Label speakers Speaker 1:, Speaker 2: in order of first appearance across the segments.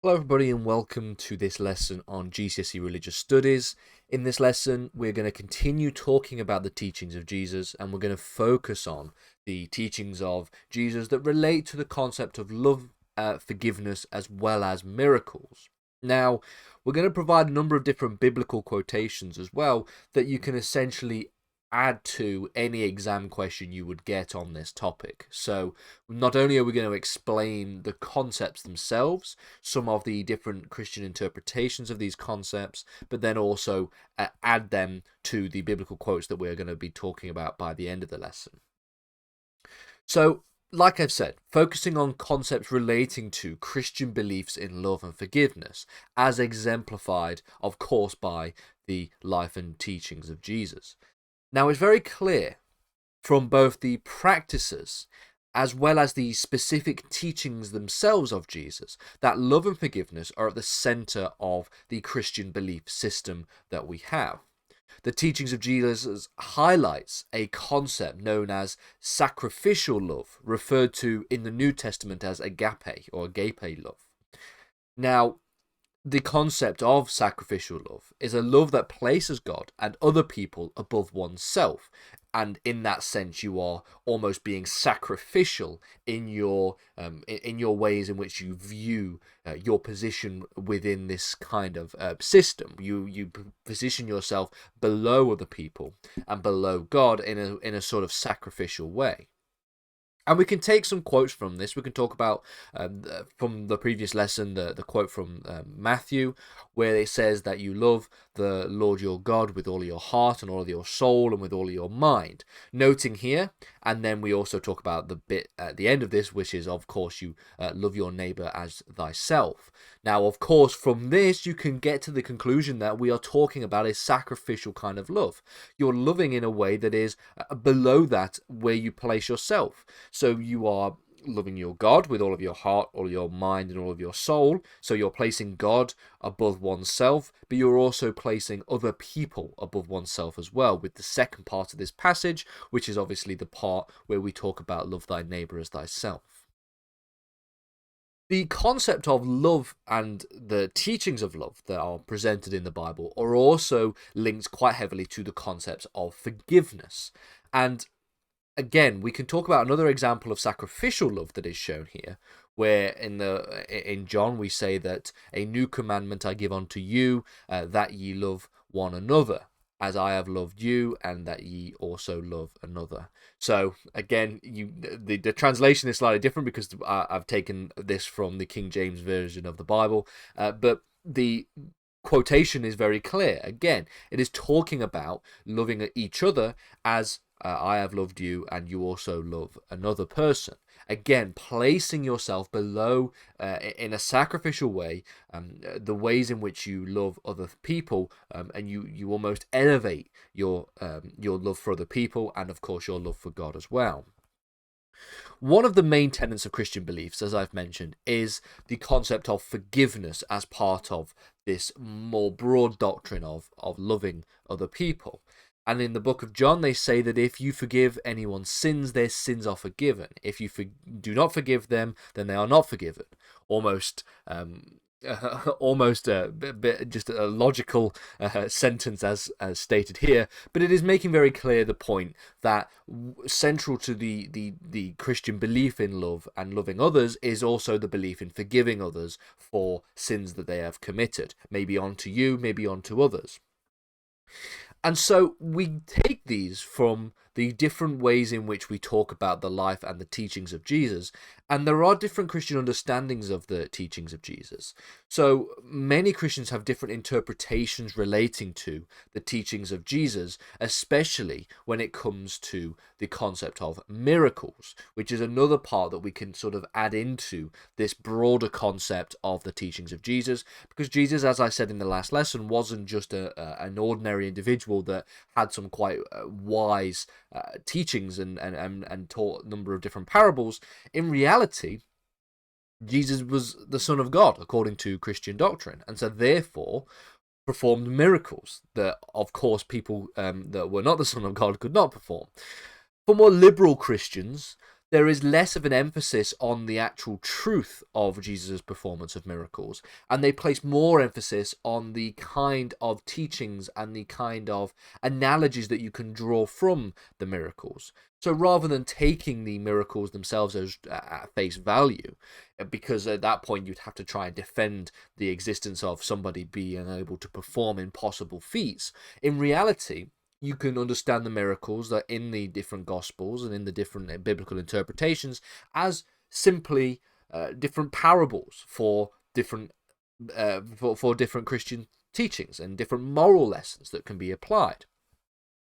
Speaker 1: Hello everybody and welcome to this lesson on GCSE Religious Studies. In this lesson we're going to continue talking about the teachings of Jesus, and we're going to focus on the teachings of Jesus that relate to the concept of love, forgiveness as well as miracles. Now we're going to provide a number of different biblical quotations as well that you can essentially add to any exam question you would get on this topic. So not only are we going to explain the concepts themselves, some of the different Christian interpretations of these concepts, but then also add them to the biblical quotes that we're going to be talking about by the end of the lesson. So, like I've said, focusing on concepts relating to Christian beliefs in love and forgiveness, as exemplified, of course, by the life and teachings of Jesus. Now, it's very clear from both the practices as well as the specific teachings themselves of Jesus that love and forgiveness are at the center of the Christian belief system that we have. The teachings of Jesus highlights a concept known as sacrificial love, referred to in the New Testament as agape or agape love. Now, the concept of sacrificial love is a love that places God and other people above oneself, and in that sense you are almost being sacrificial in your ways in which you view your position within this kind of system. You position yourself below other people and below God in a sort of sacrificial way. And we can take some quotes from this. We can talk about, from the previous lesson, the quote from Matthew, where it says that you love the Lord your God with all your heart and all of your soul and with all of your mind. Noting here, and then we also talk about the bit at the end of this, which is, of course, you love your neighbor as thyself. Now, of course, from this, you can get to the conclusion that we are talking about a sacrificial kind of love. You're loving in a way that is below that where you place yourself. So you are loving your God with all of your heart, all of your mind, and all of your soul. So you're placing God above oneself, but you're also placing other people above oneself as well, with the second part of this passage, which is obviously the part where we talk about love thy neighbor as thyself. The concept of love and the teachings of love that are presented in the Bible are also linked quite heavily to the concept of forgiveness. And again, we can talk about another example of sacrificial love that is shown here, where in John we say that a new commandment I give unto you, that ye love one another, as I have loved you, and that ye also love another. So again, the translation is slightly different because I've taken this from the King James version of the Bible, but the quotation is very clear. Again, it is talking about loving each other as I have loved you and you also love another person. Again, placing yourself below, in a sacrificial way, the ways in which you love other people, and you almost elevate your love for other people and, of course, your love for God as well. One of the main tenets of Christian beliefs, as I've mentioned, is the concept of forgiveness as part of this more broad doctrine of loving other people. And in the book of John, they say that if you forgive anyone's sins, their sins are forgiven. If you do not forgive them, then they are not forgiven. Almost, almost just a logical sentence as stated here, but it is making very clear the point that central to the Christian belief in love and loving others is also the belief in forgiving others for sins that they have committed, maybe onto you, maybe onto others. And so we take these from the different ways in which we talk about the life and the teachings of Jesus, and there are different Christian understandings of the teachings of Jesus. So many Christians have different interpretations relating to the teachings of Jesus, especially when it comes to the concept of miracles, which is another part that we can sort of add into this broader concept of the teachings of Jesus, because Jesus, as I said in the last lesson, wasn't just an ordinary individual that had some quite wise teachings and taught a number of different parables. In reality, Jesus was the Son of God, according to Christian doctrine, and so therefore performed miracles that, of course, people that were not the Son of God could not perform. For more liberal Christians, there is less of an emphasis on the actual truth of Jesus' performance of miracles, and they place more emphasis on the kind of teachings and the kind of analogies that you can draw from the miracles. So rather than taking the miracles themselves as at face value, because at that point you'd have to try and defend the existence of somebody being able to perform impossible feats, in reality, you can understand the miracles that in the different gospels and in the different biblical interpretations as simply different parables for different for different Christian teachings and different moral lessons that can be applied.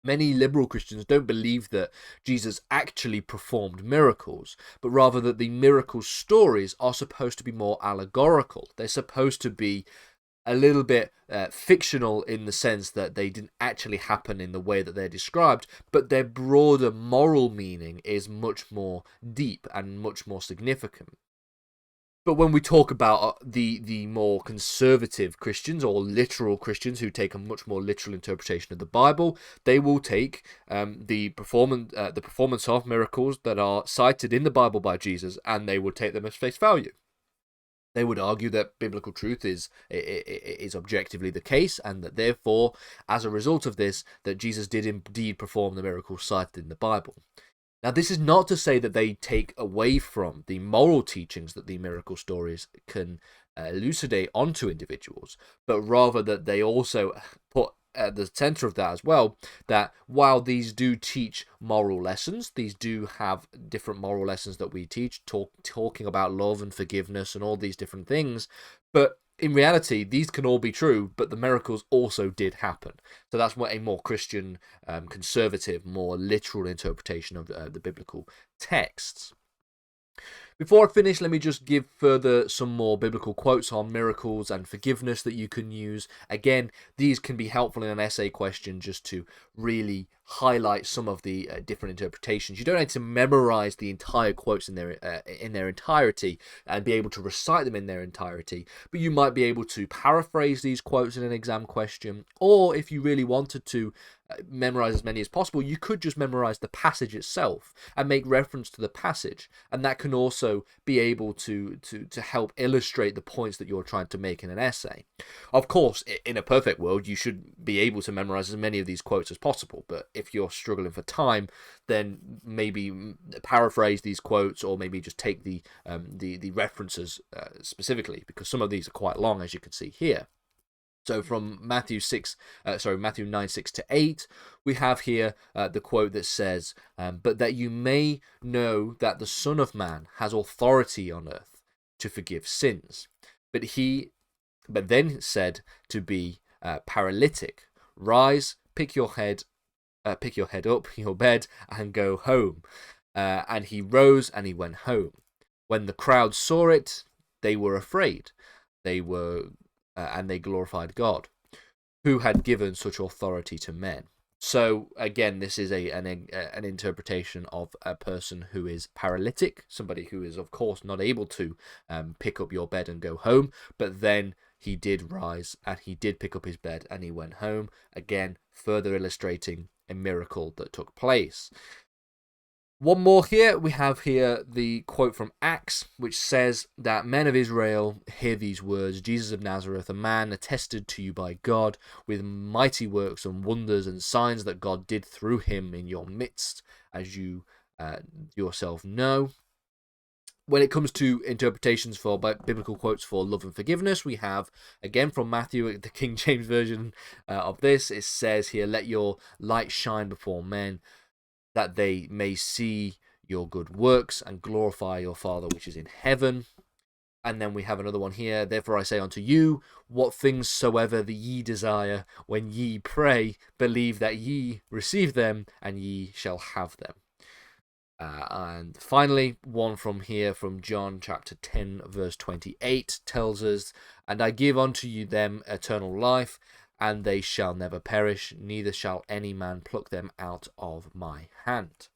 Speaker 1: Many liberal Christians don't believe that Jesus actually performed miracles, but rather that the miracle stories are supposed to be more allegorical. They're supposed to be a little bit fictional in the sense that they didn't actually happen in the way that they're described, but their broader moral meaning is much more deep and much more significant. But when we talk about the more conservative Christians or literal Christians who take a much more literal interpretation of the Bible, they will take the performance of miracles that are cited in the Bible by Jesus, and they will take them as face value. They would argue that biblical truth is objectively the case, and that therefore, as a result of this, that Jesus did indeed perform the miracles cited in the Bible. Now, this is not to say that they take away from the moral teachings that the miracle stories can elucidate onto individuals, but rather that they also put at the center of that as well, that while these do teach moral lessons, these do have different moral lessons that we teach, talking about love and forgiveness and all these different things, but in reality, these can all be true, but the miracles also did happen. So that's what a more Christian, conservative, more literal interpretation of the biblical texts. Before I finish, let me just give further some more biblical quotes on miracles and forgiveness that you can use. Again, these can be helpful in an essay question just to really highlight some of the different interpretations. You don't need to memorize the entire quotes in their entirety and be able to recite them in their entirety, but you might be able to paraphrase these quotes in an exam question, or if you really wanted to memorize as many as possible, you could just memorize the passage itself and make reference to the passage, and that can also be able to help illustrate the points that you're trying to make in an essay. Of course, in a perfect world, you should be able to memorize as many of these quotes as possible, but if you're struggling for time, then maybe paraphrase these quotes, or maybe just take the references specifically, because some of these are quite long, as you can see here. So from Matthew 9, 6 to 8, we have here the quote that says, "But that you may know that the Son of Man has authority on earth to forgive sins." But then said to be paralytic, "Rise, pick your head up, your bed, and go home." And he rose and he went home. When the crowd saw it, they were afraid. And they glorified God, who had given such authority to men. So again, this is an interpretation of a person who is paralytic, somebody who is of course not able to pick up your bed and go home, but then he did rise and he did pick up his bed and he went home. Again, further illustrating a miracle that took place. One more here. We have here the quote from Acts, which says that men of Israel, hear these words: Jesus of Nazareth, a man attested to you by God with mighty works and wonders and signs that God did through him in your midst, as you yourself know. When it comes to interpretations for biblical quotes for love and forgiveness, we have, again from Matthew, the King James Version of this. It says here, "Let your light shine before men, that they may see your good works and glorify your Father which is in heaven." And then we have another one here: "Therefore I say unto you, what things soever that ye desire, when ye pray, believe that ye receive them, and ye shall have them." And finally, one from here from John chapter 10, verse 28 tells us, "And I give unto you them eternal life, and they shall never perish, neither shall any man pluck them out of my hand."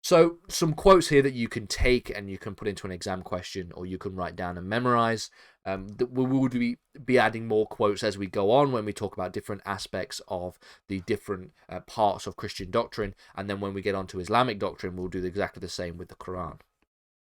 Speaker 1: So some quotes here that you can take and you can put into an exam question, or you can write down and memorize. We will be adding more quotes as we go on when we talk about different aspects of the different parts of Christian doctrine. And then when we get onto Islamic doctrine, we'll do exactly the same with the Quran.